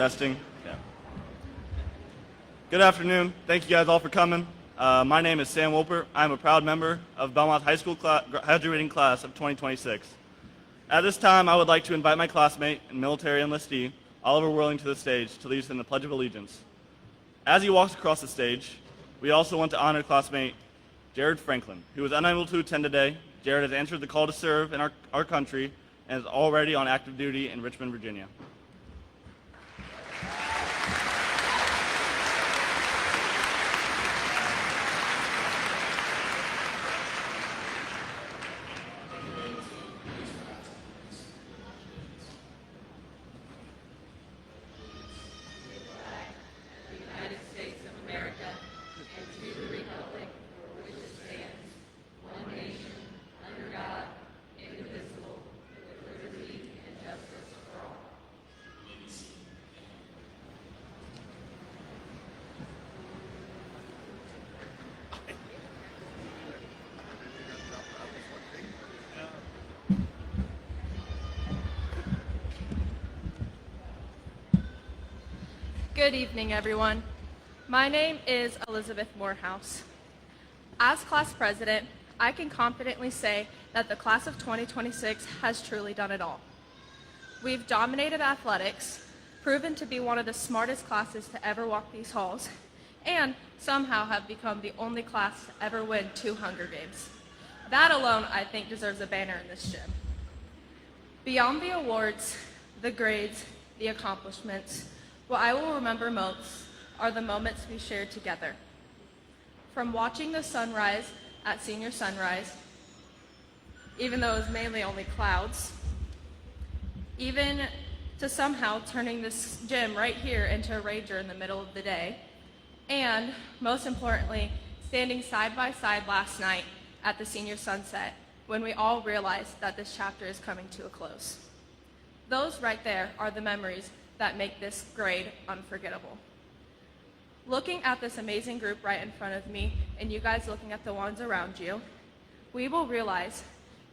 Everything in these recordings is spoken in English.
Testing. Yeah. Good afternoon. Thank you guys all for coming. My name is Sam Wolpert. I'm a proud member of Bellmont High School graduating class of 2026. At this time, I would like to invite my classmate and military enlistee, Oliver Whirling, to the stage to lead us in the Pledge of Allegiance. As he walks across the stage, we also want to honor classmate Jared Franklin, who was unable to attend today. Jared has answered the call to serve in our country and is already on active duty in Richmond, Virginia. Good evening, everyone. My name is Elizabeth Morehouse. As class president, I can confidently say that the class of 2026 has truly done it all. We've dominated athletics, proven to be one of the smartest classes to ever walk these halls, and somehow have become the only class to ever win 2 Hunger Games. That alone, I think, deserves a banner in this gym. Beyond the awards, the grades, the accomplishments, what I will remember most are the moments we shared together. From watching the sunrise at senior sunrise, even though it was mainly only clouds, even to somehow turning this gym right here into a rager in the middle of the day, and most importantly, standing side by side last night at the senior sunset when we all realized that this chapter is coming to a close. Those right there are the memories that make this grade unforgettable. Looking at this amazing group right in front of me, and you guys looking at the ones around you, we will realize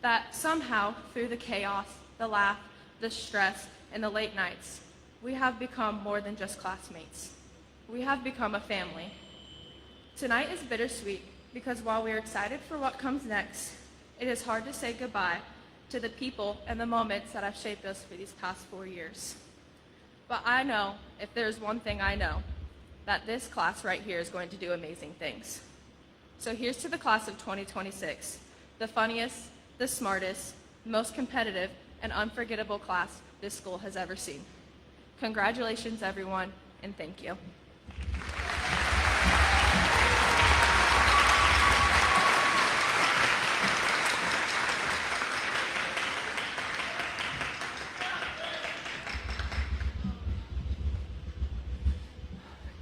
that somehow through the chaos, the laugh, the stress, and the late nights, we have become more than just classmates. We have become a family. Tonight is bittersweet because while we are excited for what comes next, it is hard to say goodbye to the people and the moments that have shaped us for these past 4 years. But I know, if there's one thing I know, that this class right here is going to do amazing things. So here's to the class of 2026, the funniest, the smartest, most competitive, and unforgettable class this school has ever seen. Congratulations, everyone, and thank you.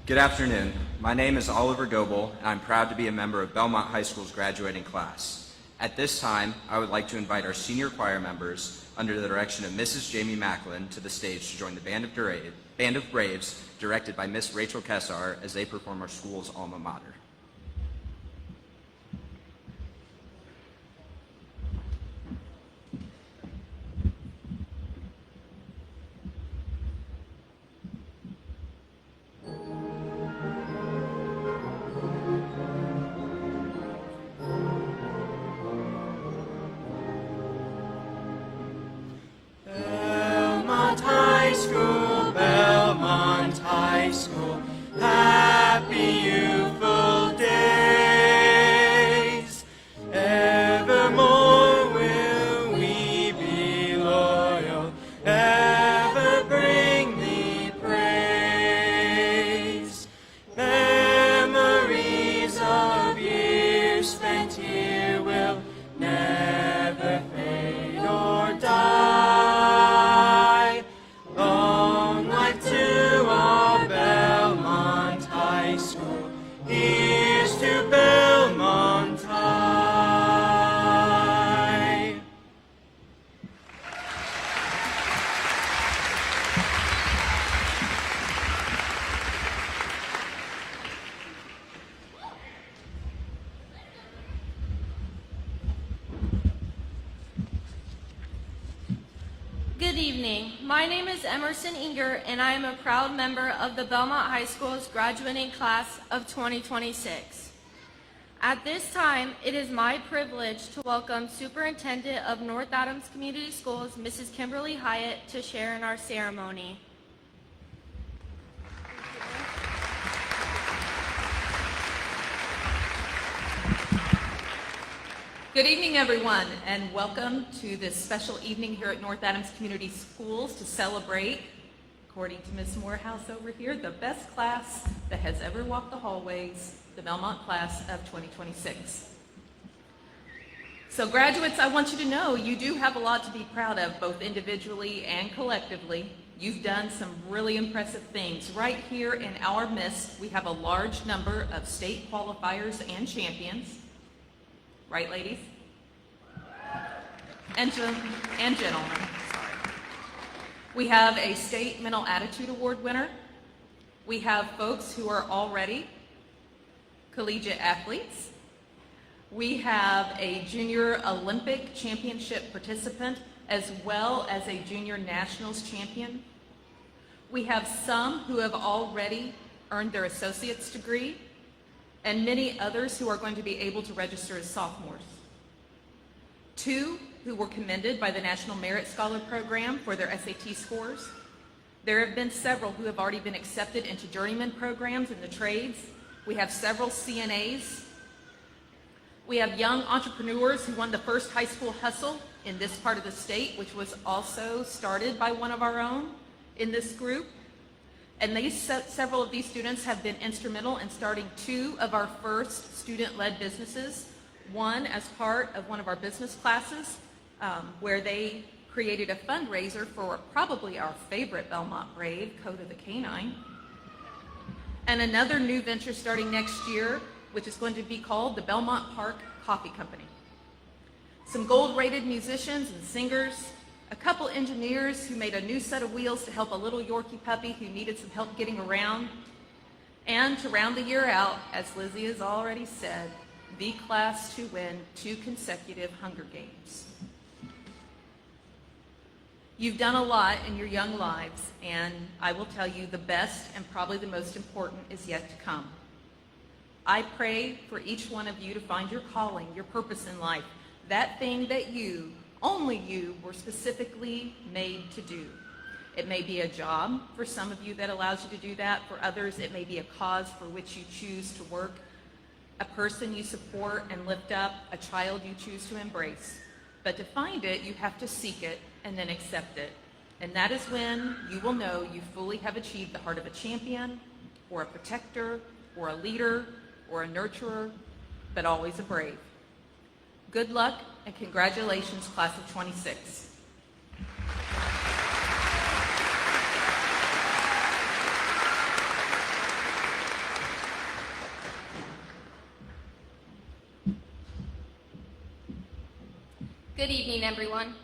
Good afternoon. My name is Oliver Goebel, and I'm proud to be a member of Bellmont High School's graduating class. At this time, I would like to invite our senior choir members, under the direction of Mrs. Jamie Macklin, to the stage to join the Band of Braves, directed by Miss Rachel Kessar, as they perform our school's alma mater. Belmont High School, happy youthful Good evening. My name is Emerson Inger, and I am a proud member of the Bellmont High School's graduating class of 2026. At this time, it is my privilege to welcome Superintendent of North Adams Community Schools, Mrs. Kimberly Hyatt, to share in our ceremony. Good evening, everyone, and welcome to this special evening here at North Adams Community Schools to celebrate, according to Ms. Morehouse over here, the best class that has ever walked the hallways, the Bellmont class of 2026. So graduates, I want you to know you do have a lot to be proud of, both individually and collectively. You've done some really impressive things. Right here in our midst, we have a large number of state qualifiers and champions. Right, ladies? And gentlemen, sorry. We have a state mental attitude award winner. We have folks who are already collegiate athletes. We have a junior Olympic championship participant as well as a junior nationals champion. We have some who have already earned their associate's degree, and many others who are going to be able to register as sophomores. 2 who were commended by the National Merit Scholar Program for their SAT scores. There have been several who have already been accepted into journeyman programs in the trades. We have several CNAs. We have young entrepreneurs who won the first high school hustle in this part of the state, which was also started by one of our own in this group. And several of these students have been instrumental in starting 2 of our first student-led businesses, one as part of one of our business classes, where they created a fundraiser for probably our favorite Bellmont brave, Coda the Canine, and another new venture starting next year, which is going to be called the Bellmont Park Coffee Company. Some gold-rated musicians and singers, a couple engineers who made a new set of wheels to help a little Yorkie puppy who needed some help getting around. And to round the year out, as Lizzie has already said, the class to win 2 consecutive Hunger Games. You've done a lot in your young lives, and I will tell you the best and probably the most important is yet to come. I pray for each one of you to find your calling, your purpose in life, that thing that you, only you, were specifically made to do. It may be a job for some of you that allows you to do that. For others, it may be a cause for which you choose to work, a person you support and lift up, a child you choose to embrace. But to find it, you have to seek it and then accept it. And that is when you will know you fully have achieved the heart of a champion, or a protector, or a leader, or a nurturer, but always a brave. Good luck and congratulations, class of 26. Good evening, everyone.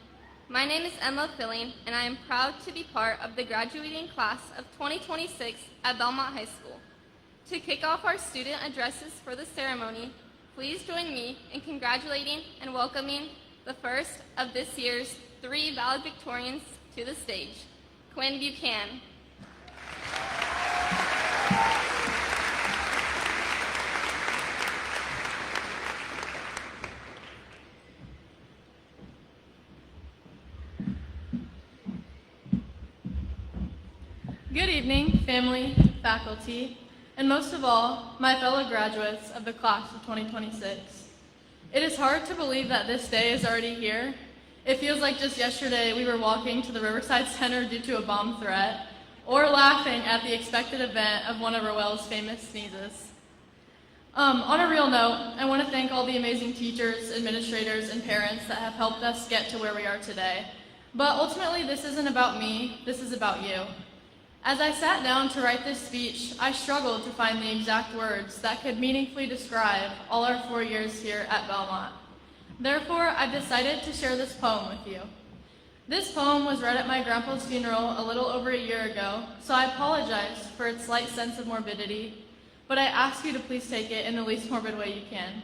My name is Emma Filling, and I am proud to be part of the graduating class of 2026 at Bellmont High School. To kick off our student addresses for the ceremony, please join me in congratulating and welcoming the first of this year's 3 valedictorians to the stage, Quinn Buchanan. Good evening, family, faculty, and most of all, my fellow graduates of the class of 2026. It is hard to believe that this day is already here. It feels like just yesterday we were walking to the Riverside Center due to a bomb threat, or laughing at the expected event of one of Rowell's famous sneezes. On a real note, I want to thank all the amazing teachers, administrators, and parents that have helped us get to where we are today. But ultimately, this isn't about me, this is about you. As I sat down to write this speech, I struggled to find the exact words that could meaningfully describe all our 4 years here at Bellmont. Therefore, I've decided to share this poem with you. This poem was read at my grandpa's funeral a little over a year ago, so I apologize for its slight sense of morbidity, but I ask you to please take it in the least morbid way you can.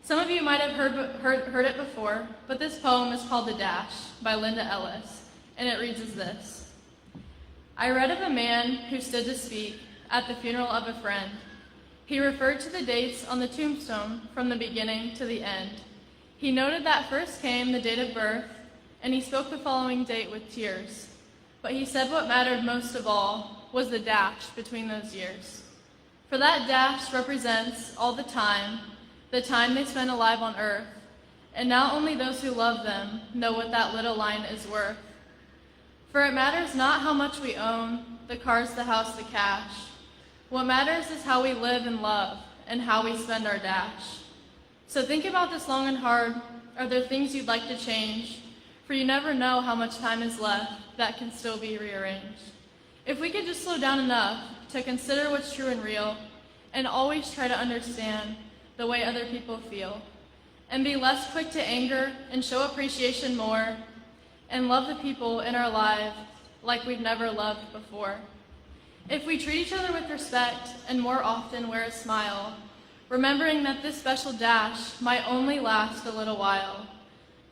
Some of you might have heard it before, but this poem is called The Dash by Linda Ellis, and it reads as this. I read of a man who stood to speak at the funeral of a friend. He referred to the dates on the tombstone from the beginning to the end. He noted that first came the date of birth, and he spoke the following date with tears. But he said what mattered most of all was the dash between those years. For that dash represents all the time they spent alive on earth, and now only those who love them know what that little line is worth. For it matters not how much we own, the cars, the house, the cash. What matters is how we live and love, and how we spend our dash. So think about this long and hard. Are there things you'd like to change? For you never know how much time is left that can still be rearranged. If we could just slow down enough to consider what's true and real, and always try to understand the way other people feel, and be less quick to anger and show appreciation more, and love the people in our lives like we've never loved before. If we treat each other with respect and more often wear a smile, remembering that this special dash might only last a little while.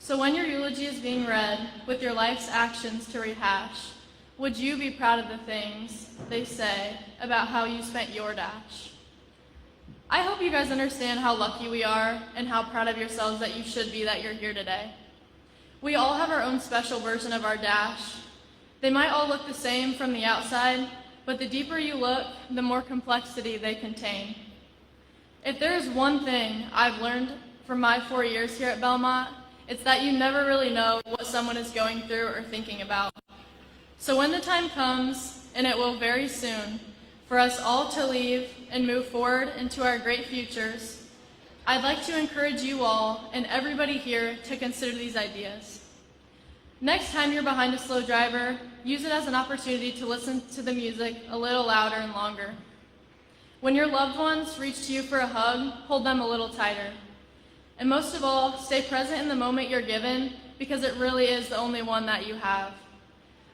So when your eulogy is being read with your life's actions to rehash, would you be proud of the things they say about how you spent your dash? I hope you guys understand how lucky we are and how proud of yourselves that you should be that you're here today. We all have our own special version of our dash. They might all look the same from the outside, but the deeper you look, the more complexity they contain. If there is one thing I've learned from my 4 years here at Bellmont, it's that you never really know what someone is going through or thinking about. So when the time comes, and it will very soon, for us all to leave and move forward into our great futures, I'd like to encourage you all and everybody here to consider these ideas. Next time you're behind a slow driver, use it as an opportunity to listen to the music a little louder and longer. When your loved ones reach to you for a hug, hold them a little tighter. And most of all, stay present in the moment you're given, because it really is the only one that you have.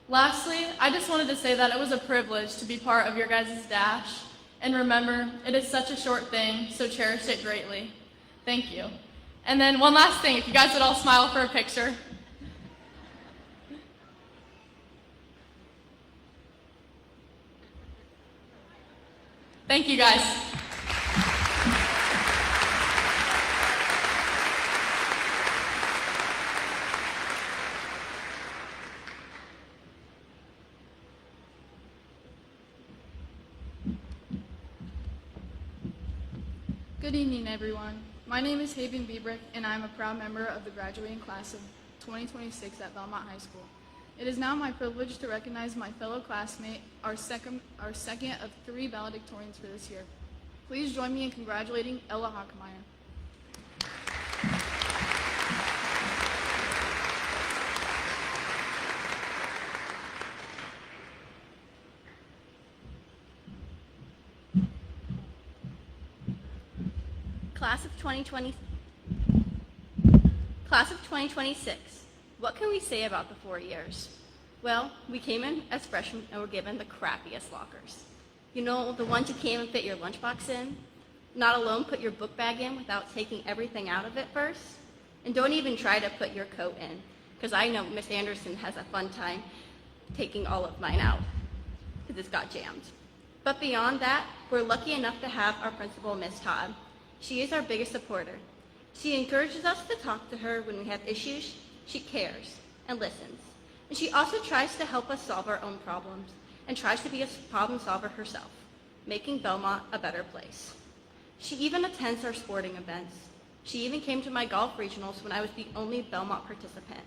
Lastly, I just wanted to say that it was a privilege to be part of your guys' dash. And remember, it is such a short thing, so cherish it greatly. Thank you. And then one last thing, if you guys would all smile for a picture. Thank you, guys. Good evening, everyone. My name is Haven Biebrick, and I am a proud member of the graduating class of 2026 at Bellmont High School. It is now my privilege to recognize my fellow classmate, our second of 3 valedictorians for this year. Please join me in congratulating Ella Hockmeyer. Class of 2026. What can we say about the 4 years? Well, we came in as freshmen and were given the crappiest lockers. You know, the ones you can't even fit your lunchbox in? Not alone put your book bag in without taking everything out of it first? And don't even try to put your coat in, because I know Miss Anderson has a fun time taking all of mine out, because it's got jammed. But beyond that, we're lucky enough to have our principal, Miss Todd. She is our biggest supporter. She encourages us to talk to her when we have issues. She cares and listens. And she also tries to help us solve our own problems and tries to be a problem solver herself, making Bellmont a better place. She even attends our sporting events. She even came to my golf regionals when I was the only Bellmont participant.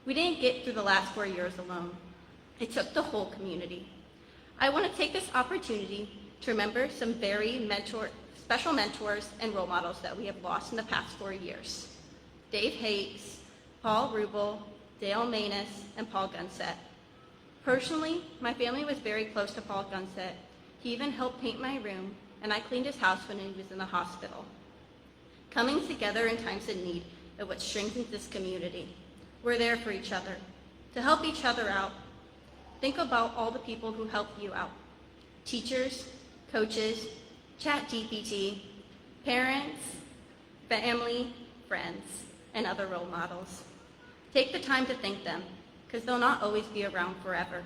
We didn't get through the last 4 years alone. It took the whole community. I want to take this opportunity to remember some very special mentors and role models that we have lost in the past 4 years. Dave Hakes, Paul Rubel, Dale Manus, and Paul Gunset. Personally, my family was very close to Paul Gunset. He even helped paint my room, and I cleaned his house when he was in the hospital. Coming together in times of need is what strengthens this community. We're there for each other, to help each other out. Think about all the people who help you out. Teachers, coaches, ChatGPT, parents, family, friends, and other role models. Take the time to thank them. because they'll not always be around forever.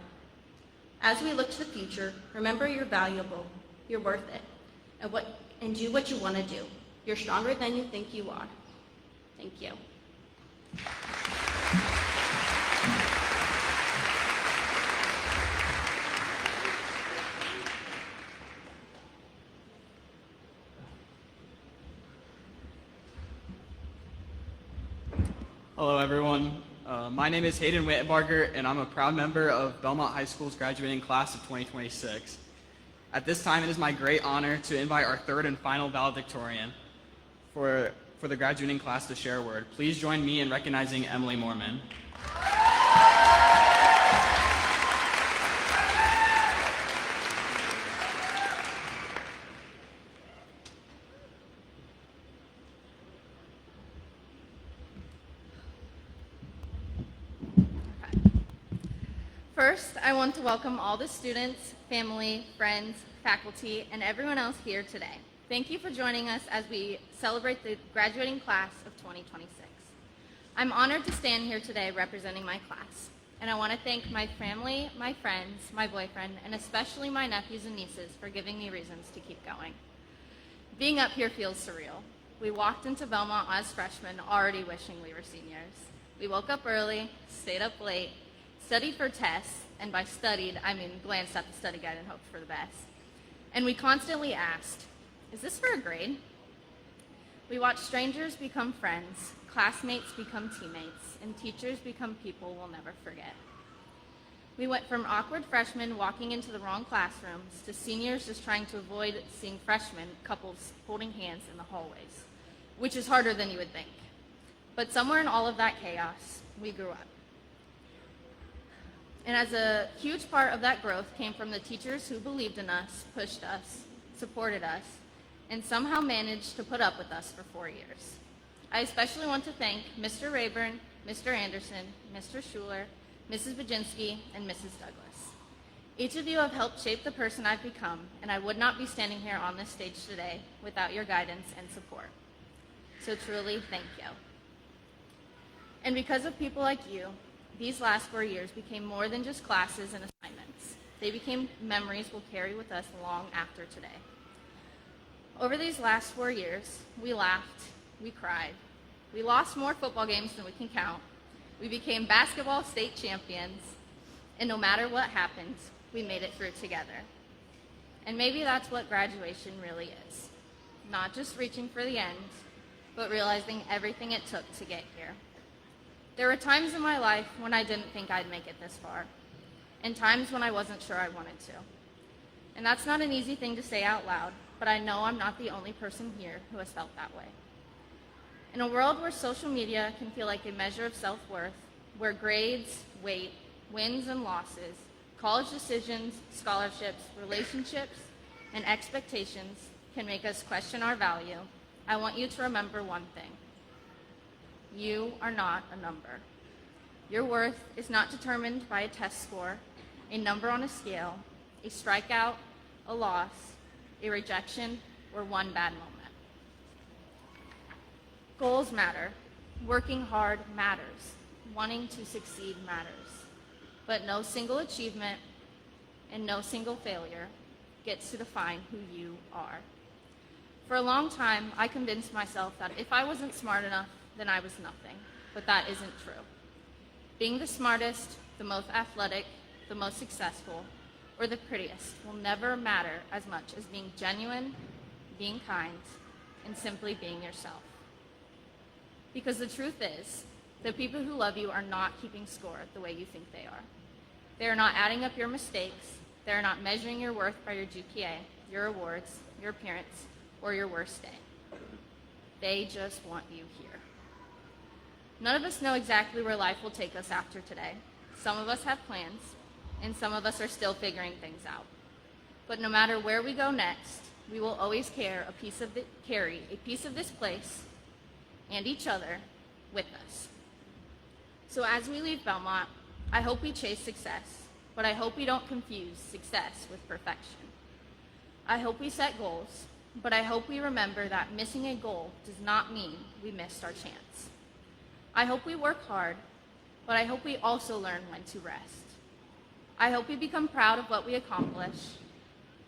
As we look to the future, remember you're valuable, you're worth it, and do what you want to do. You're stronger than you think you are. Thank you. Hello, everyone. My name is Hayden Wittenbarger, and I'm a proud member of Bellmont High School's graduating class of 2026. At this time, it is my great honor to invite our third and final valedictorian for the graduating class to share a word. Please join me in recognizing Emily Moorman. First, I want to welcome all the students, family, friends, faculty, and everyone else here today. Thank you for joining us as we celebrate the graduating class of 2026. I'm honored to stand here today representing my class, and I want to thank my family, my friends, my boyfriend, and especially my nephews and nieces for giving me reasons to keep going. Being up here feels surreal. We walked into Bellmont as freshmen already wishing we were seniors. We woke up early, stayed up late, studied for tests, and by studied, I mean glanced at the study guide and hoped for the best. And we constantly asked, is this for a grade? We watched strangers become friends, classmates become teammates, and teachers become people we'll never forget. We went from awkward freshmen walking into the wrong classrooms to seniors just trying to avoid seeing freshmen couples holding hands in the hallways, which is harder than you would think. But somewhere in all of that chaos, we grew up. And as a huge part of that growth came from the teachers who believed in us, pushed us, supported us, and somehow managed to put up with us for 4 years. I especially want to thank Mr. Rayburn, Mr. Anderson, Mr. Schuler, Mrs. Baginski, and Mrs. Douglas. Each of you have helped shape the person I've become, and I would not be standing here on this stage today without your guidance and support. So truly, thank you. And because of people like you, these last 4 years became more than just classes and assignments. They became memories we'll carry with us long after today. Over these last 4 years, we laughed, we cried, we lost more football games than we can count, we became basketball state champions, and no matter what happened, we made it through together. And maybe that's what graduation really is. Not just reaching for the end, but realizing everything it took to get here. There were times in my life when I didn't think I'd make it this far, and times when I wasn't sure I wanted to. And that's not an easy thing to say out loud, but I know I'm not the only person here who has felt that way. In a world where social media can feel like a measure of self-worth, where grades, weight, wins and losses, college decisions, scholarships, relationships, and expectations can make us question our value, I want you to remember one thing. You are not a number. Your worth is not determined by a test score, a number on a scale, a strikeout, a loss, a rejection, or one bad moment. Goals matter. Working hard matters. Wanting to succeed matters. But no single achievement and no single failure gets to define who you are. For a long time, I convinced myself that if I wasn't smart enough, then I was nothing. But that isn't true. Being the smartest, the most athletic, the most successful, or the prettiest will never matter as much as being genuine, being kind, and simply being yourself. Because the truth is, the people who love you are not keeping score the way you think they are. They are not adding up your mistakes. They are not measuring your worth by your GPA, your awards, your appearance, or your worst day. They just want you here. None of us know exactly where life will take us after today. Some of us have plans, and some of us are still figuring things out. But no matter where we go next, we will always carry a piece of this place and each other with us. So as we leave Bellmont, I hope we chase success, but I hope we don't confuse success with perfection. I hope we set goals, but I hope we remember that missing a goal does not mean we missed our chance. I hope we work hard, but I hope we also learn when to rest. I hope we become proud of what we accomplish,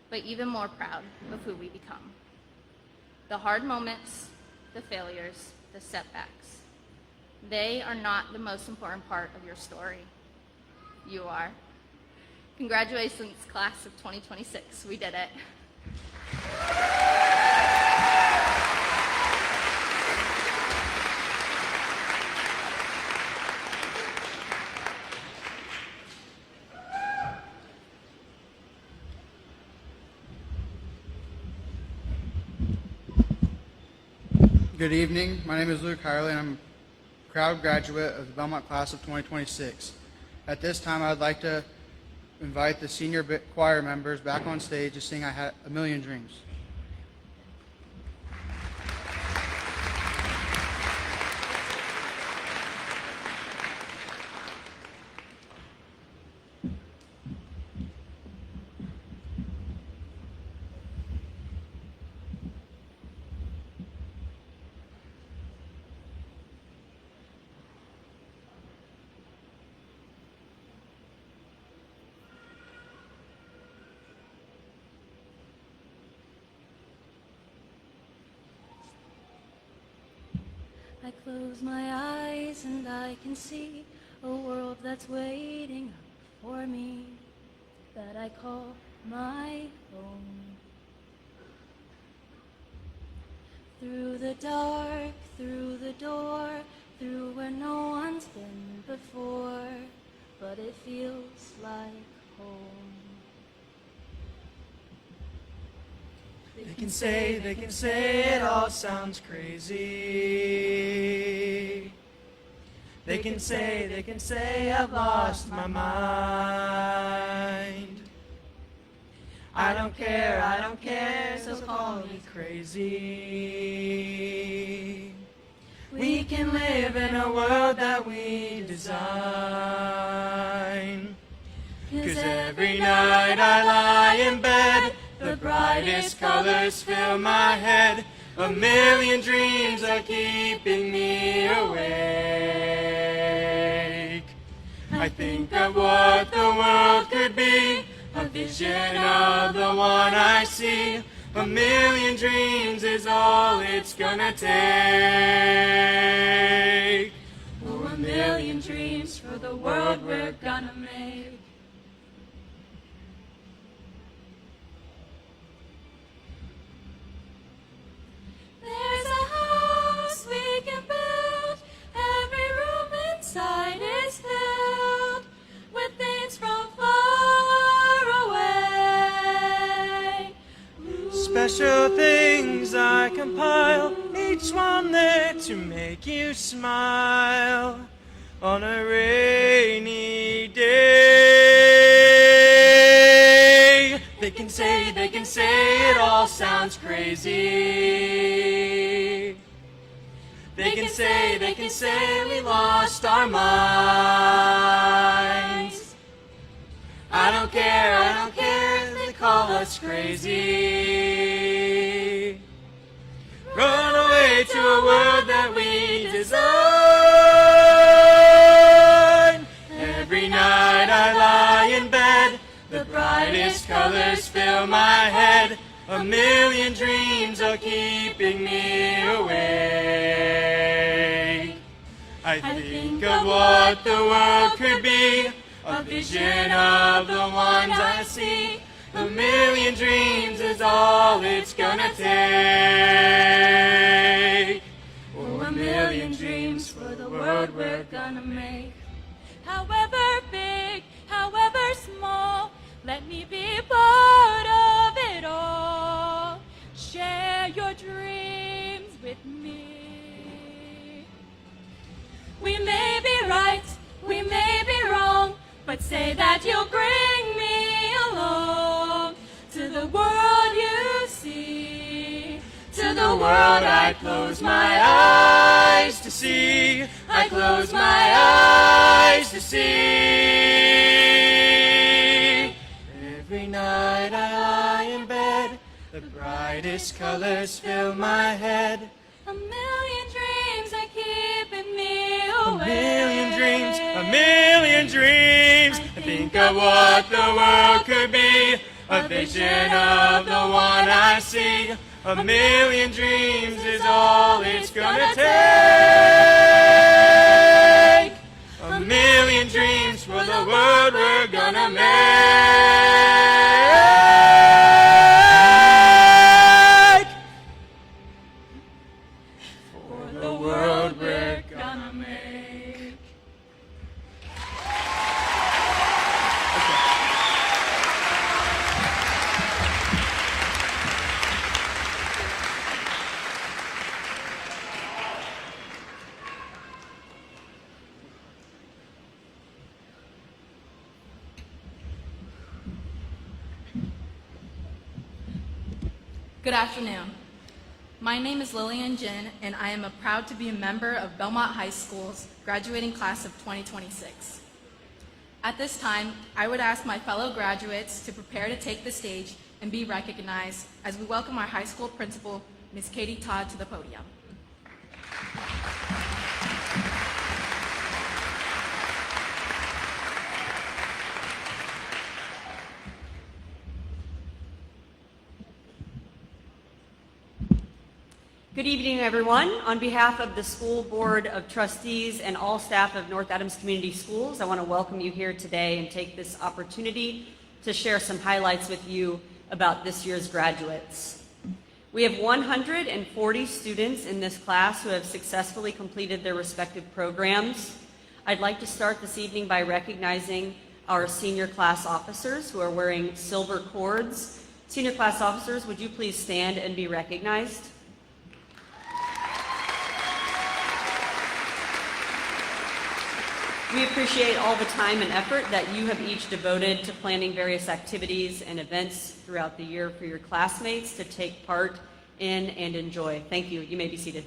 but even more proud of who we become. The hard moments, the failures, the setbacks, they are not the most important part of your story. You are. Congratulations, class of 2026. We did it. Good evening. My name is Luke Hirely, and I'm a proud graduate of the Bellmont class of 2026. At this time, I would like to invite the senior choir members back on stage to sing I Had a Million Dreams. I close my eyes and I can see a world that's waiting up for me, that I call my home. Through the dark, through the door, through where no one's been before, but it feels like home. They can say it all sounds crazy. They can say I've lost my mind. I don't care, so call me crazy. We can live in a world that we design. 'Cause every night I lie in bed, the brightest colors fill my head. A million dreams are keeping me awake. I think of what the world could be, a vision of the one I see. A million dreams is all it's gonna take. Oh, a million dreams for the world we're gonna make. There's a house we can build, every room inside is filled with things from far away. Special things I compile, each one there to make you smile on a rainy day. They can say it all sounds crazy. They can say we lost our minds. I don't care if they call us crazy. Run away to a world that we design. Every night I lie in bed, the brightest colors fill my head. A million dreams are keeping me awake. I think of what the world could be, a vision of the ones I see. A million dreams is all it's gonna take. Oh, a million dreams for the world we're gonna make. However big, however small, let me be part of it all. Share your dreams with me. We may be right, we may be wrong, but say that you'll bring me along to the world you see. To the world I close my eyes to see. I close my eyes to see. Every night I lie in bed, the brightest colors fill my head. A million dreams are keeping me A awake. million dreams a million dreams. I think of what the world could be, a vision of the one I see. A million dreams is all it's gonna take. A million dreams for the world we're gonna make. For the world we're gonna make. Good afternoon. My name is Lillian Jin, and I am proud to be a member of Bellmont High School's graduating class of 2026. At this time, I would ask my fellow graduates to prepare to take the stage and be recognized as we welcome our high school principal, Ms. Katie Todd, to the podium. Good evening, everyone. On behalf of the School Board of Trustees and all staff of North Adams Community Schools, I want to welcome you here today and take this opportunity to share some highlights with you about this year's graduates. We have 140 students in this class who have successfully completed their respective programs. I'd like to start this evening by recognizing our senior class officers who are wearing silver cords. Senior class officers, would you please stand and be recognized? We appreciate all the time and effort that you have each devoted to planning various activities and events throughout the year for your classmates to take part in and enjoy. Thank you. You may be seated.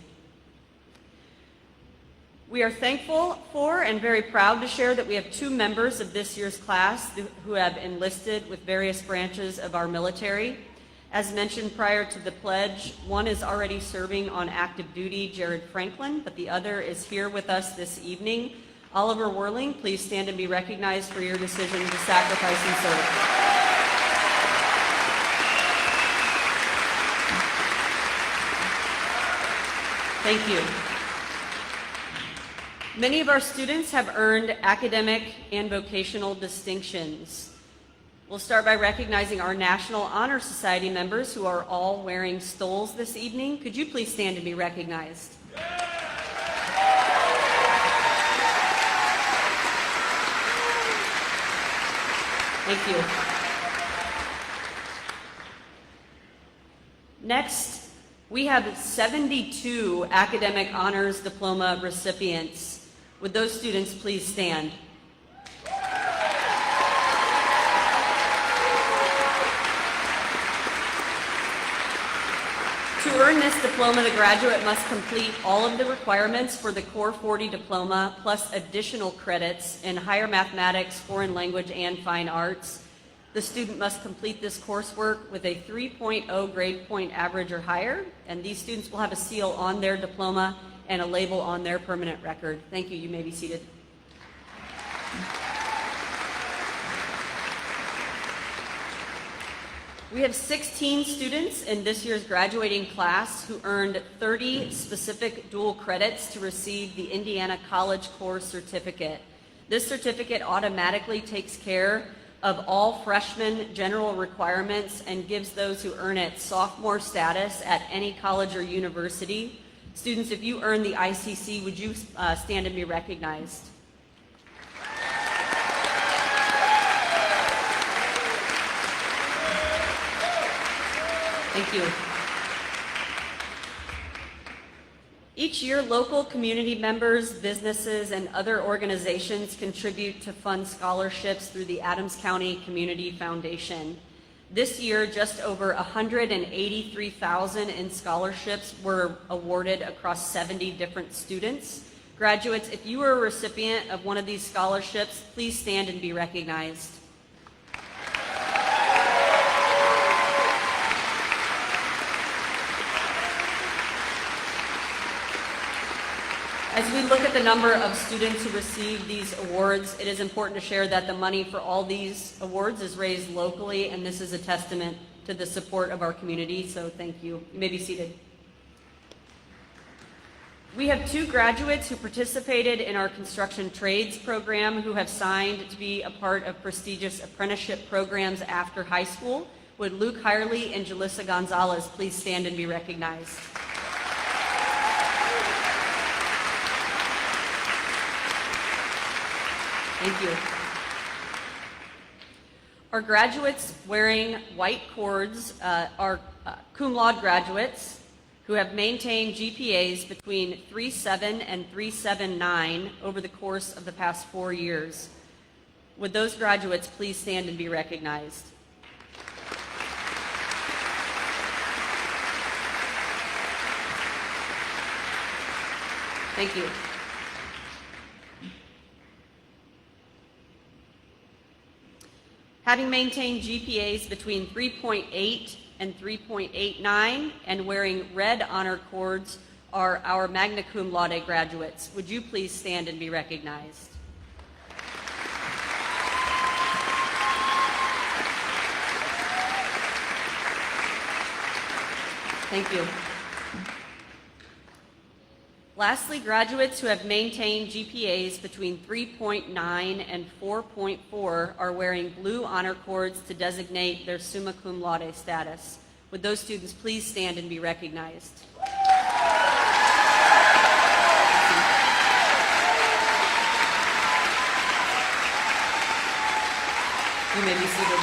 We are thankful for and very proud to share that we have 2 members of this year's class who have enlisted with various branches of our military. As mentioned prior to the pledge, one is already serving on active duty, Jared Franklin, but the other is here with us this evening. Oliver Whirling, please stand and be recognized for your decision to sacrifice and serve. Thank you. Many of our students have earned academic and vocational distinctions. We'll start by recognizing our National Honor Society members who are all wearing stoles this evening. Could you please stand and be recognized? Thank you. Next, we have 72 academic honors diploma recipients. Would those students please stand? To earn this diploma, the graduate must complete all of the requirements for the Core 40 diploma, plus additional credits in higher mathematics, foreign language, and fine arts. The student must complete this coursework with a 3.0 grade point average or higher, and these students will have a seal on their diploma and a label on their permanent record. Thank you. You may be seated. We have 16 students in this year's graduating class who earned 30 specific dual credits to receive the Indiana College Core Certificate. This certificate automatically takes care of all freshman general requirements and gives those who earn it sophomore status at any college or university. Students, if you earn the ICC, would you stand and be recognized? Thank you. Each year, local community members, businesses, and other organizations contribute to fund scholarships through the Adams County Community Foundation. This year, just over $183,000 in scholarships were awarded across 70 different students. Graduates, if you are a recipient of one of these scholarships, please stand and be recognized. As we look at the number of students who receive these awards, it is important to share that the money for all these awards is raised locally, and this is a testament to the support of our community, so thank you. You may be seated. We have 2 graduates who participated in our construction trades program who have signed to be a part of prestigious apprenticeship programs after high school. Would Luke Hirely and Jalissa Gonzalez please stand and be recognized? Thank you. Our graduates wearing white cords are cum laude graduates who have maintained GPAs between 3.7 and 3.79 over the course of the past 4 years. Would those graduates please stand and be recognized? Thank you. Having maintained GPAs between 3.8 and 3.89 and wearing red honor cords are our magna cum laude graduates. Would you please stand and be recognized? Thank you. Lastly, graduates who have maintained GPAs between 3.9 and 4.4 are wearing blue honor cords to designate their summa cum laude status. Would those students please stand and be recognized? You may be seated.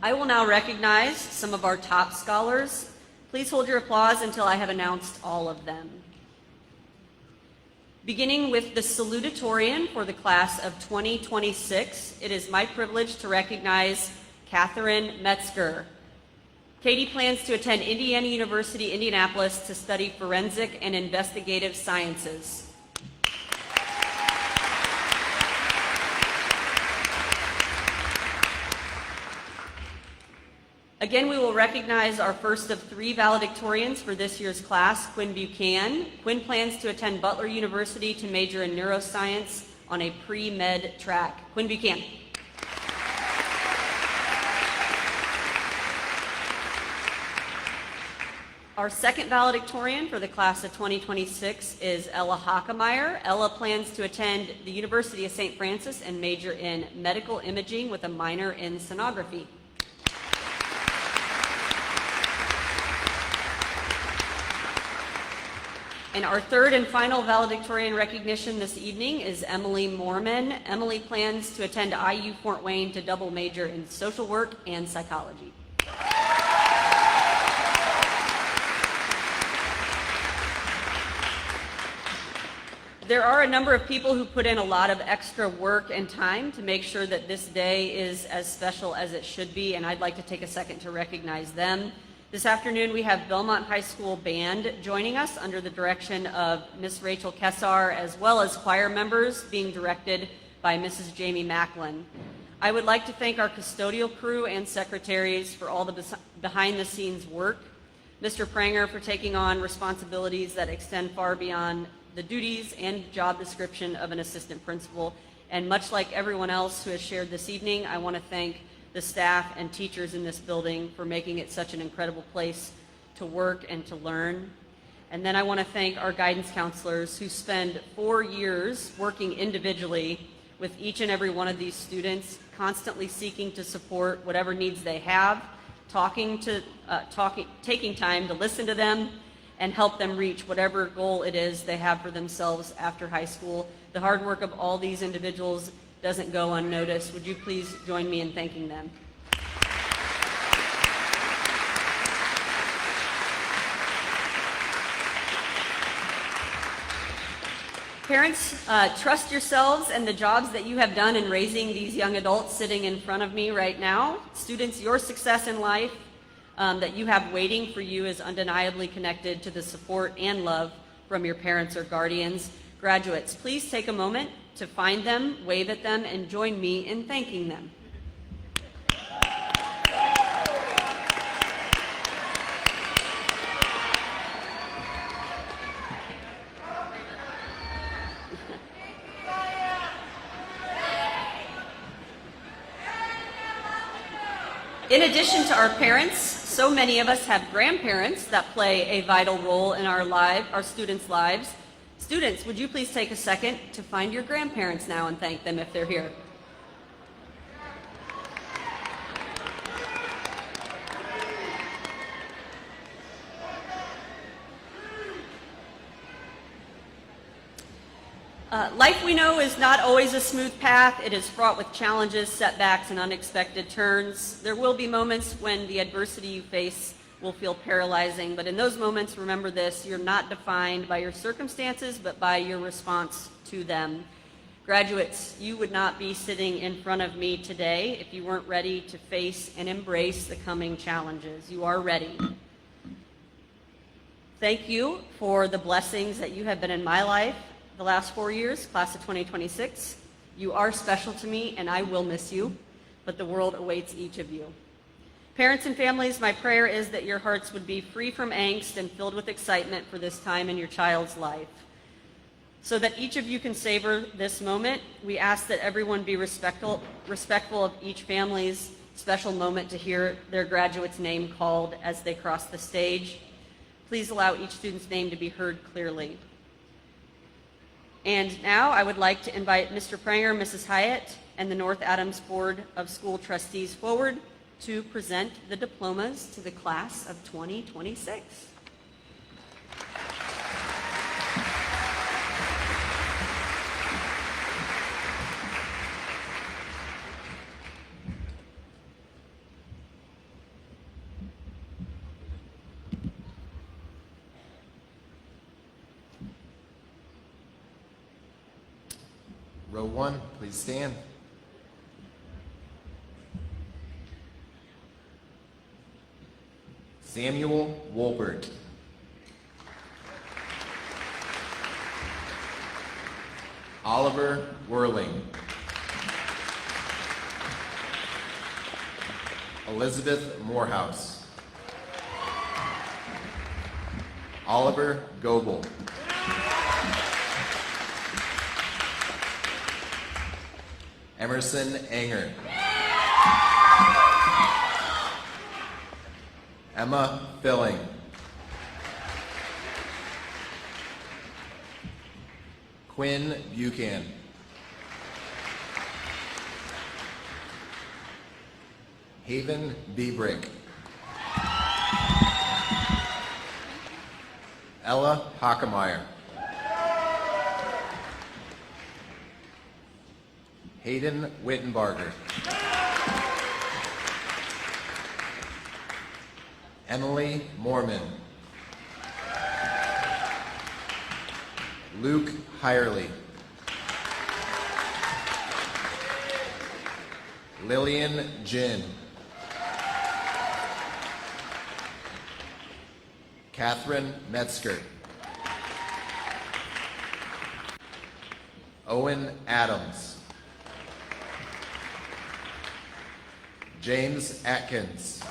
I will now recognize some of our top scholars. Please hold your applause until I have announced all of them. Beginning with the salutatorian for the class of 2026, it is my privilege to recognize Catherine Metzger. Katie plans to attend Indiana University, Indianapolis to study forensic and investigative sciences. Again, we will recognize our first of 3 valedictorians for this year's class, Quinn Buchanan. Quinn plans to attend Butler University to major in neuroscience on a pre-med track. Quinn Buchanan. Our second valedictorian for the class of 2026 is Ella Hockemeyer. Ella plans to attend the University of St. Francis and major in medical imaging with a minor in sonography. And our third and final valedictorian recognition this evening is Emily Mormon. Emily plans to attend IU Fort Wayne to double major in social work and psychology. There are a number of people who put in a lot of extra work and time to make sure that this day is as special as it should be, and I'd like to take a second to recognize them. This afternoon we have Bellmont High School Band joining us under the direction of Miss Rachel Kessar, as well as choir members being directed by Mrs. Jamie Macklin. I would like to thank our custodial crew and secretaries for all the behind-the-scenes work, Mr. Pranger for taking on responsibilities that extend far beyond the duties and job description of an assistant principal, and much like everyone else who has shared this evening, I want to thank the staff and teachers in this building for making it such an incredible place to work and to learn. And then I want to thank our guidance counselors who spend 4 years working individually with each and every one of these students, constantly seeking to support whatever needs they have, taking time to listen to them and help them reach whatever goal it is they have for themselves after high school. The hard work of all these individuals doesn't go unnoticed. Would you please join me in thanking them? Parents, trust yourselves and the jobs that you have done in raising these young adults sitting in front of me right now. Students, your success in life that you have waiting for you is undeniably connected to the support and love from your parents or guardians. Graduates, please take a moment to find them, wave at them, and join me in thanking them. In addition to our parents, so many of us have grandparents that play a vital role in our students' lives. Students, would you please take a second to find your grandparents now and thank them if they're here? Life, we know, is not always a smooth path. It is fraught with challenges, setbacks, and unexpected turns. There will be moments when the adversity you face will feel paralyzing, but in those moments, remember this: you're not defined by your circumstances, but by your response to them. Graduates, you would not be sitting in front of me today if you weren't ready to face and embrace the coming challenges. You are ready. Thank you for the blessings that you have been in my life the last 4 years, class of 2026. You are special to me, and I will miss you, but the world awaits each of you. Parents and families, my prayer is that your hearts would be free from angst and filled with excitement for this time in your child's life. So that each of you can savor this moment, we ask that everyone be respectful of each family's special moment to hear their graduate's name called as they cross the stage. Please allow each student's name to be heard clearly. And now I would like to invite Mr. Pranger, Mrs. Hyatt, and the North Adams Board of School Trustees forward to present the diplomas to the class of 2026. Row 1, please stand. Samuel Wolbert. Oliver Whirling. Elizabeth Morehouse. Oliver Goebel. Emerson Anger. Emma Filling. Quinn Buchan. Haven Biebrick. Ella Hockemeyer. Hayden Wittenbarger. Emily Mormon. Luke Hirely. Lillian Jin. Catherine Metzger. Owen Adams. James Atkins.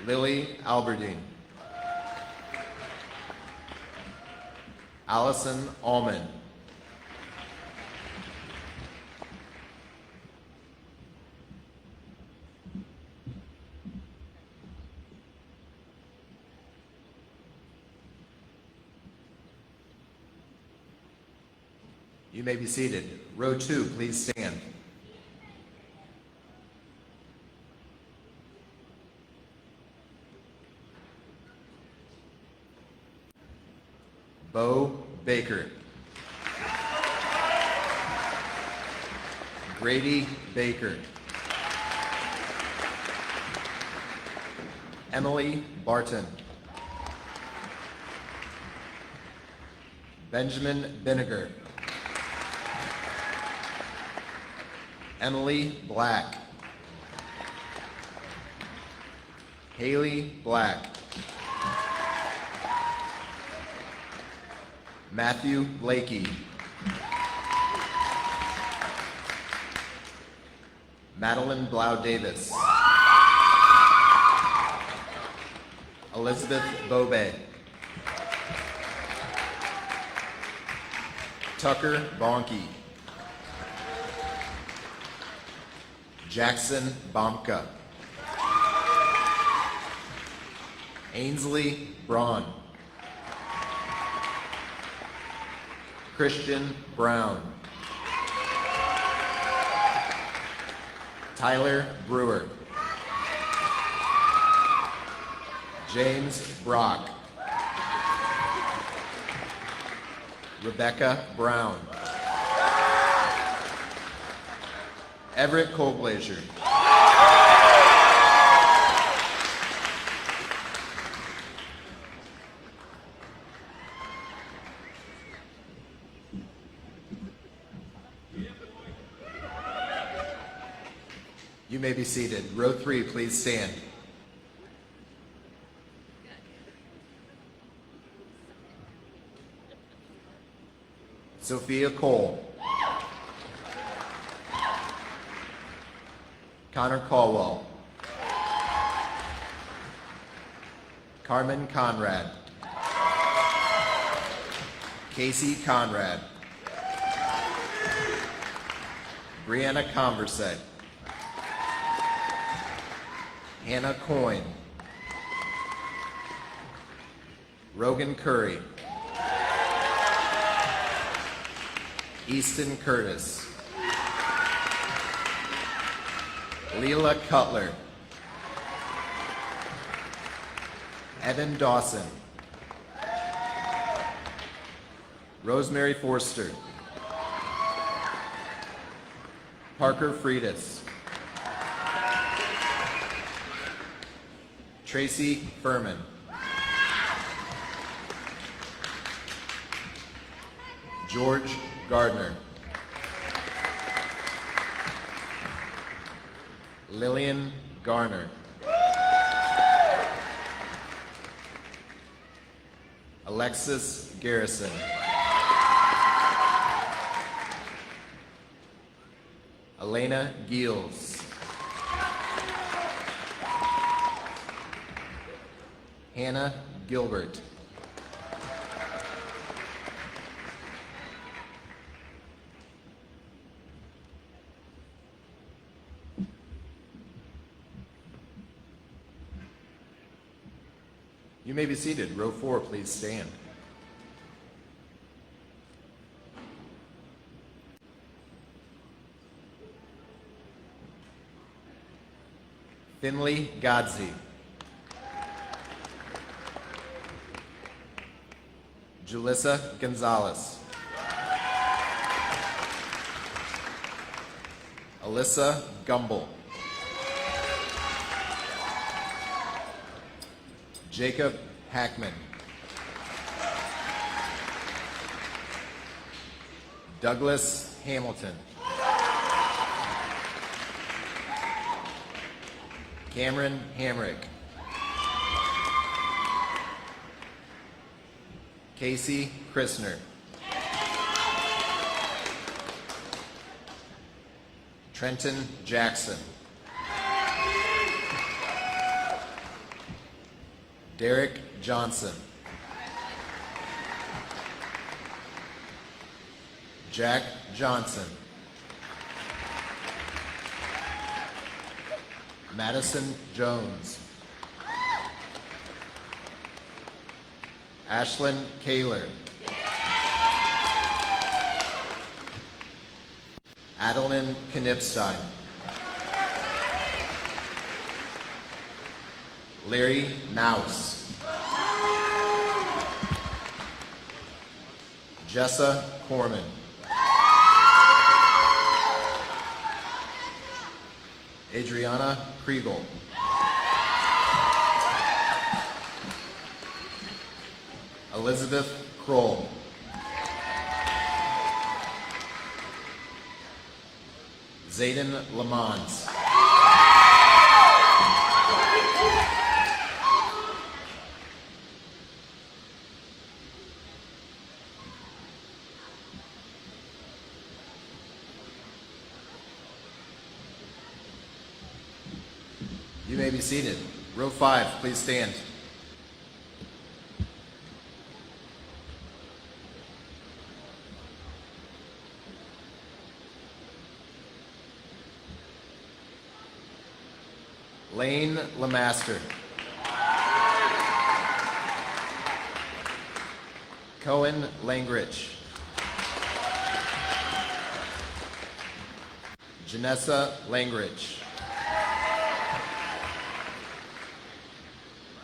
Lily Alberdine. Allison Allman. You may be seated. Row 2, please stand. Bo Baker. Grady Baker. Emily Barton. Benjamin Vinegar. Emily Black. Haley Black. Matthew Blakey. Madeline Blau Davis. Elizabeth Bobe. Tucker Bonke. Jackson Bomka. Ainsley Braun. Christian Brown. Tyler Brewer. James Brock. Rebecca Brown. Everett Colblazier. You may be seated. Row 3, please stand. Sophia Cole. Connor Caldwell. Carmen Conrad. Casey Conrad. Brianna Converset. Hannah Coyne. Rogan Curry. Easton Curtis. Leela Cutler. Evan Dawson. Rosemary Forster. Parker Friedis. Tracy Furman. George Gardner. Lillian Garner. Alexis Garrison. Elena Giels. Hannah Gilbert. You may be seated. Row 4, please stand. Finley Godsey. Julissa Gonzalez. Alyssa Gumble. Jacob Hackman. Douglas Hamilton. Cameron Hamrick. Casey Christner. Trenton Jackson. Derek Johnson. Jack Johnson. Madison Jones. Ashlyn Kaler. Adeline Knipstein. Larry Naus. Jessa Corman. Adriana Kriegel. Elizabeth Kroll. Zayden Lamons. You may be seated. Row 5, please stand. Lane Lemaster. Cohen Langrich. Janessa Langrich.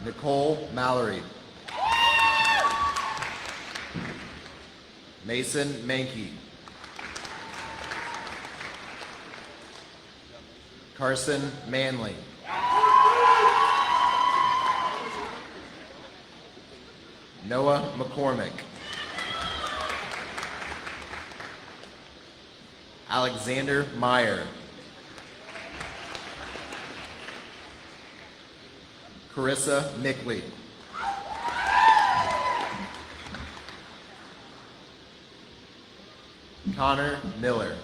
Nicole Mallory. Mason Mankey. Carson Manley. Noah McCormick. Alexander Meyer. Carissa Mickley. Connor Miller.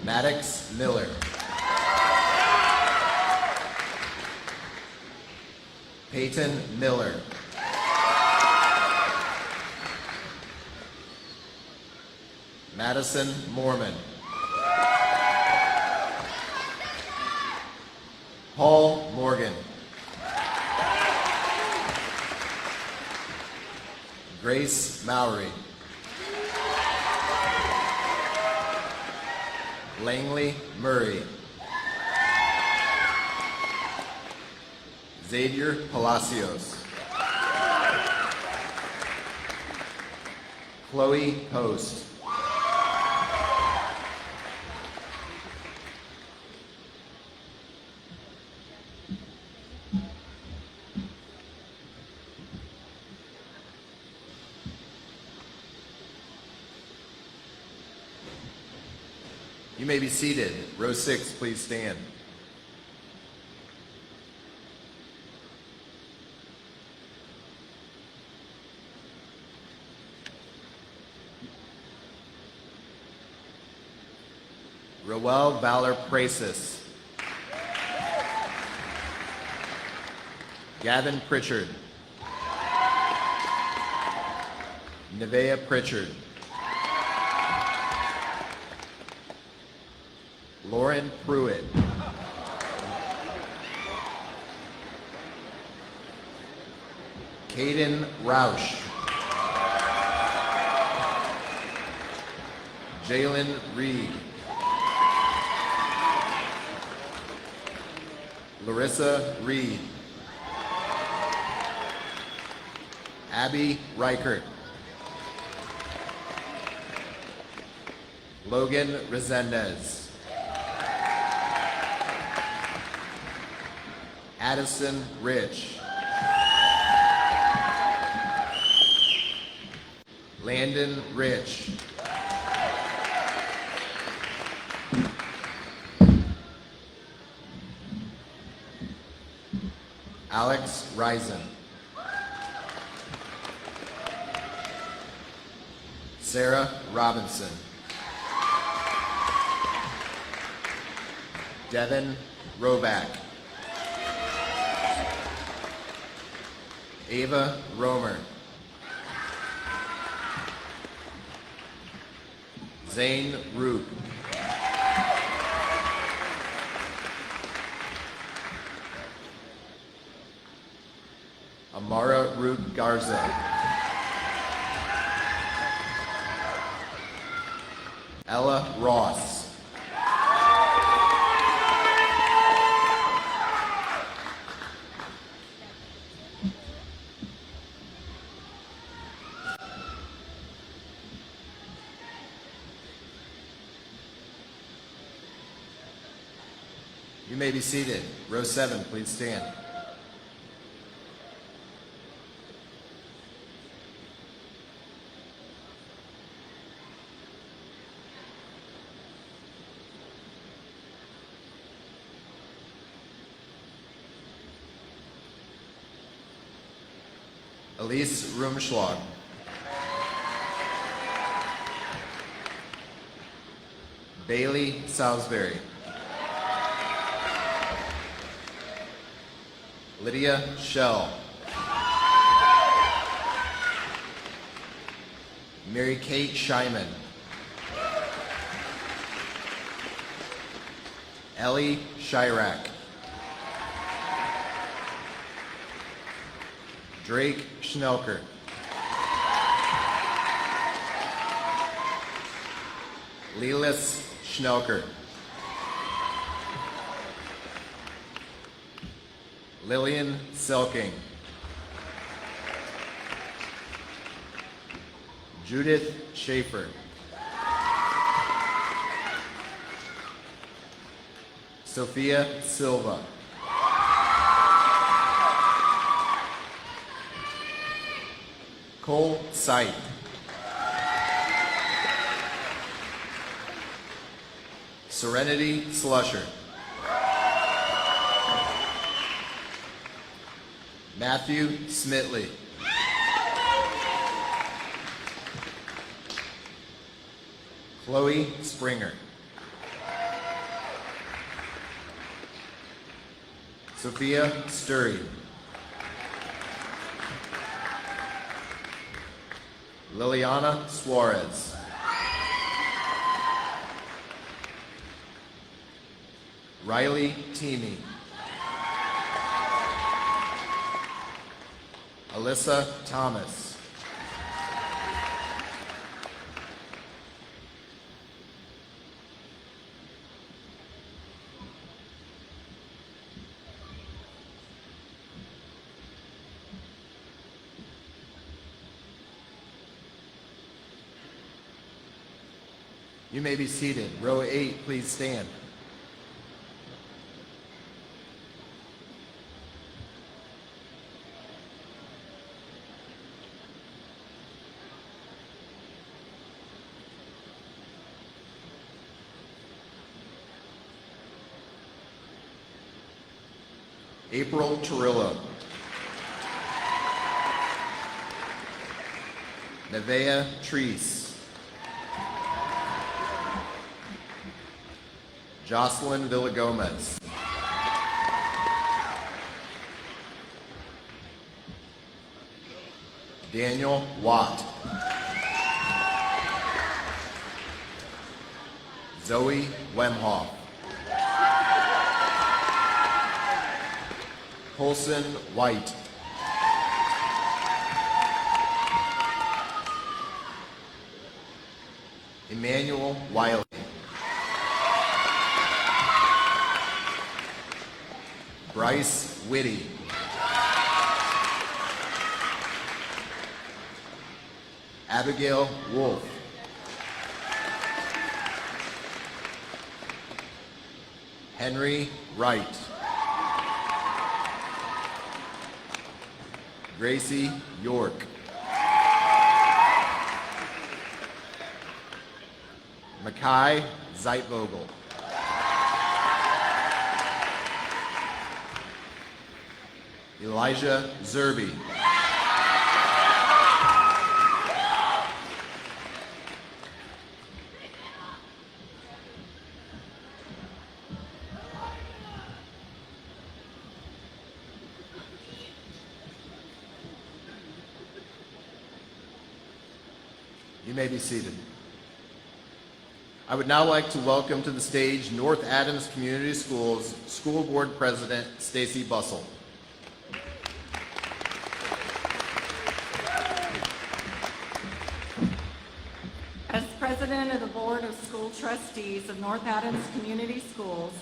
Maddox Miller. Peyton Miller. Madison Mormon. Paul Morgan. Grace Mowry. Langley Murray. Xavier Palacios. Chloe Post. You may be seated. Row 6, please stand. Roel Valor Prasis. Gavin Pritchard. Nevea Pritchard. Lauren Pruitt. Caden Roush. Jalen Reed. Larissa Reed. Abby Reichert. Logan Resendez. Addison Rich. Landon Rich. Alex Risen. Sarah Robinson. Devin Roback. Ava Romer. Zane Root. Amara Root Garza. Ella Ross. You may be seated. Row 7, please stand. Elise Rumschlag. Bailey Salisbury. Lydia Shell. Mary Kate Scheiman. Ellie Chirac. Drake Schnelker. Lelis Schnelker. Lillian Selking. Judith Schaefer. Sophia Silva. Cole Sight. Serenity Slusher. Matthew Smitley. Chloe Springer. Sophia Sturry. Liliana Suarez. Riley Teamy. Alyssa Thomas. You may be seated. Row 8, please stand. April Torillo. Nevea Treese. Jocelyn Villagomez. Daniel Watt. Zoe Wemhoff. Colson White. Emmanuel Wiley. Bryce Whitty. Abigail Wolf. Henry Wright. Gracie York. Makai Zeitvogel. Elijah Zerby. You may be seated. I would now like to welcome to the stage North Adams Community Schools School Board President Stacy Bussell. As President of the Board of School Trustees of North Adams Community Schools,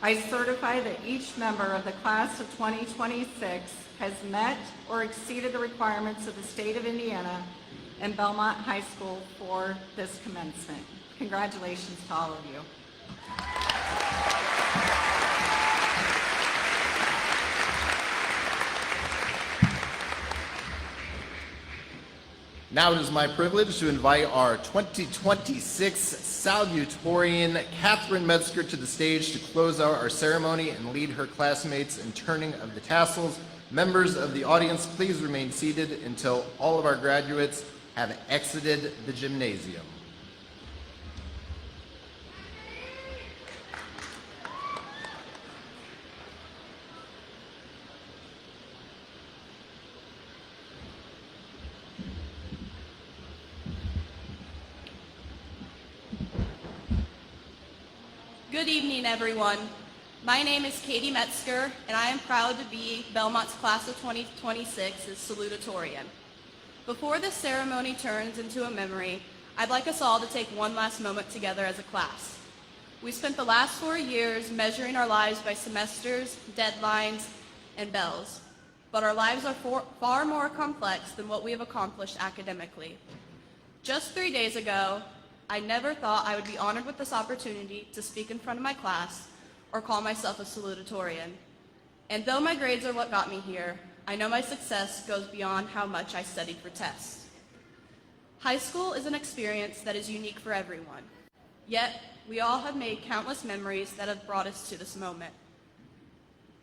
I certify that each member of the class of 2026 has met or exceeded the requirements of the state of Indiana and Bellmont High School for this commencement. Congratulations to all of you. Now it is my privilege to invite our 2026 salutatorian, Catherine Metzger, to the stage to close out our ceremony and lead her classmates in turning of the tassels. Members of the audience, please remain seated until all of our graduates have exited the gymnasium. Good evening, everyone. My name is Katie Metzger, and I am proud to be Bellmont's class of 2026's salutatorian. Before this ceremony turns into a memory, I'd like us all to take one last moment together as a class. We spent the last 4 years measuring our lives by semesters, deadlines, and bells, but our lives are far more complex than what we have accomplished academically. Just 3 days ago, I never thought I would be honored with this opportunity to speak in front of my class or call myself a salutatorian. And though my grades are what got me here, I know my success goes beyond how much I studied for tests. High school is an experience that is unique for everyone. Yet, we all have made countless memories that have brought us to this moment.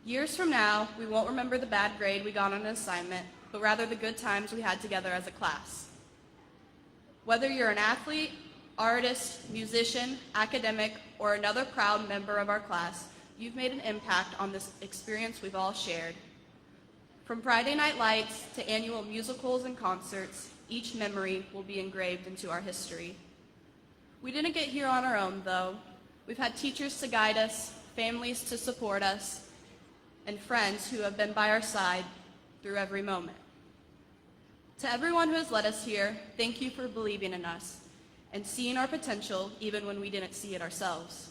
Years from now, we won't remember the bad grade we got on an assignment, but rather the good times we had together as a class. Whether you're an athlete, artist, musician, academic, or another proud member of our class, you've made an impact on this experience we've all shared. From Friday Night Lights to annual musicals and concerts, each memory will be engraved into our history. We didn't get here on our own, though. We've had teachers to guide us, families to support us, and friends who have been by our side through every moment. To everyone who has led us here, thank you for believing in us and seeing our potential even when we didn't see it ourselves.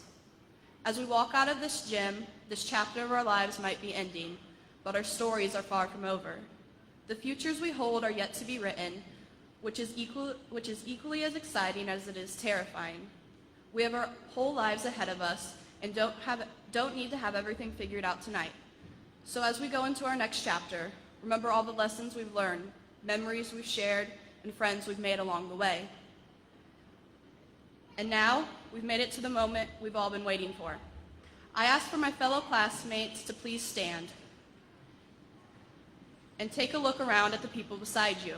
As we walk out of this gym, this chapter of our lives might be ending, but our stories are far from over. The futures we hold are yet to be written, which is equally as exciting as it is terrifying. We have our whole lives ahead of us and don't need to have everything figured out tonight. So as we go into our next chapter, remember all the lessons we've learned, memories we've shared, and friends we've made along the way. And now, we've made it to the moment we've all been waiting for. I ask for my fellow classmates to please stand and take a look around at the people beside you.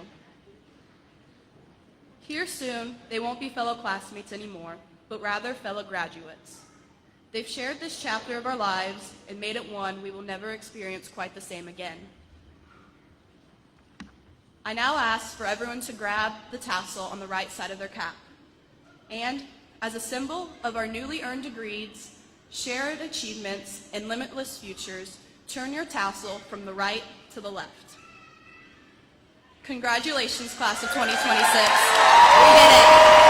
Here soon, they won't be fellow classmates anymore, but rather fellow graduates. They've shared this chapter of our lives and made it one we will never experience quite the same again. I now ask for everyone to grab the tassel on the right side of their cap. And, as a symbol of our newly earned degrees, shared achievements, and limitless futures, turn your tassel from the right to the left. Congratulations, class of 2026. We did it.